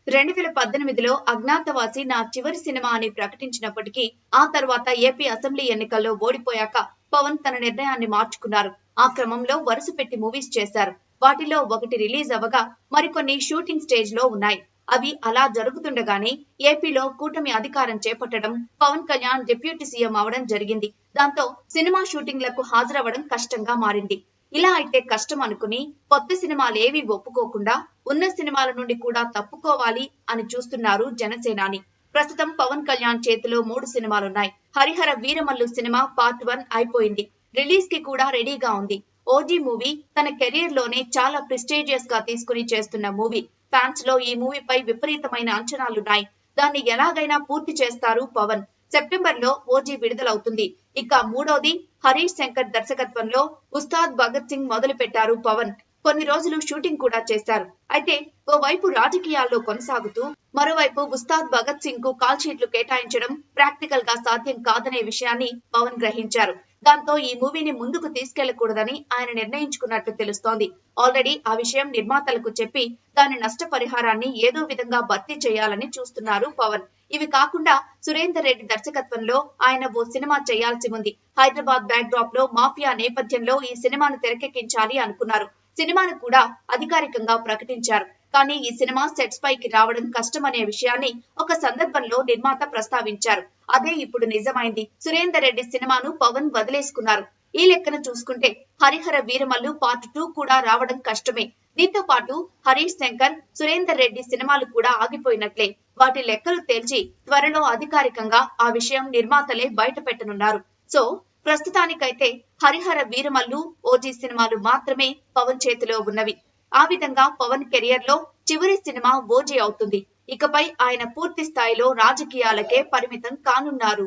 2018లో అజ్ఞాతవాసి నా చివరి సినిమా అని ప్రకటించినప్పటికీ ఆ తర్వాత ఏపీ అసెంబ్లీ ఎన్నికల్లో ఓడిపోయాక పవన్ తన నిర్ణయాన్ని మార్చుకున్నారు. ఆ క్రమంలో వరుస పెట్టి మూవీస్ చేశారు. వాటిలో ఒకటి రిలీజ్ అవ్వగా మరికొన్ని షూటింగ్ స్టేజ్ లో ఉన్నాయి. అవి అలా జరుగుతుండగానే ఏపీలో కూటమి అధికారం చేపట్టడం, పవన్ కళ్యాణ్ డిప్యూటీ సీఎం అవడం జరిగింది. దాంతో సినిమా షూటింగ్లకు హాజరవ్వడం కష్టంగా మారింది. ఇలా అయితే కష్టం అనుకుని కొత్త సినిమాలేవి ఒప్పుకోకుండా ఉన్న సినిమాల నుండి కూడా తప్పుకోవాలి అని చూస్తున్నారు జనసేనాని. ప్రస్తుతం పవన్ కళ్యాణ్ చేతిలో 3 సినిమాలున్నాయి. హరిహర వీరమల్లు సినిమా పార్ట్ 1 అయిపోయింది. రిలీజ్ కి కూడా రెడీగా ఉంది. ఓజీ మూవీ తన కెరీర్ లోనే చాలా ప్రెస్టీజియస్ గా తీసుకుని చేస్తున్న మూవీ. ఫ్యాన్స్ లో ఈ మూవీపై విపరీతమైన అంచనాలున్నాయి. దాన్ని ఎలాగైనా పూర్తి చేస్తారు పవన్. సెప్టెంబర్ లో ఓజీ విడుదలవుతుంది. ఇక మూడోది హరీష్ శంకర్ దర్శకత్వంలో ఉస్తాద్ భగత్ సింగ్ మొదలు పెట్టారు పవన్. కొన్ని రోజులు షూటింగ్ కూడా చేశారు. అయితే ఓవైపు రాజకీయాల్లో కొనసాగుతూ మరోవైపు ఉస్తాద్ భగత్ సింగ్ కు కాల్ షీట్లు కేటాయించడం ప్రాక్టికల్ గా సాధ్యం కాదనే విషయాన్ని పవన్ గ్రహించారు. దాంతో ఈ మూవీని ముందుకు తీసుకెళ్లకూడదని ఆయన నిర్ణయించుకున్నట్లు తెలుస్తోంది. ఆల్రెడీ ఆ విషయం నిర్మాతలకు చెప్పి దాని నష్టపరిహారాన్ని ఏదో విధంగా భర్తీ చేయాలని చూస్తున్నారు పవన్. ఇవి కాకుండా సురేందర్ రెడ్డి దర్శకత్వంలో ఆయన ఓ సినిమా చేయాల్సి ఉంది. హైదరాబాద్ బ్యాక్ డ్రాప్ లో మాఫియా నేపథ్యంలో ఈ సినిమాను తెరకెక్కించాలి అనుకున్నారు. సినిమాను కూడా అధికారికంగా ప్రకటించారు. కానీ ఈ సినిమా సెట్స్ పైకి రావడం కష్టమనే విషయాన్ని ఒక సందర్భంలో నిర్మాత ప్రస్తావించారు. అదే ఇప్పుడు నిజమైంది. సురేందర్ రెడ్డి సినిమాను పవన్ వదిలేసుకున్నారు. ఈ లెక్కన చూసుకుంటే హరిహర వీరమల్లు పార్ట్ 2 కూడా రావడం కష్టమే. దీంతో పాటు హరీష్ శంకర్, సురేందర్ రెడ్డి సినిమాలు కూడా ఆగిపోయినట్లే. వాటి లెక్కలు తేల్చి త్వరలో అధికారికంగా ఆ విషయం నిర్మాతలే బయట పెట్టనున్నారు. సో ప్రస్తుతానికైతే హరిహర వీరమల్లు, ఓజీ సినిమాలు మాత్రమే పవన్ చేతిలో ఉన్నవి. ఆ విధంగా పవన్ కెరియర్ లో చివరి సినిమా ఓజీ అవుతుంది. ఇకపై ఆయన పూర్తి స్థాయిలో రాజకీయాలకే పరిమితం కానున్నారు.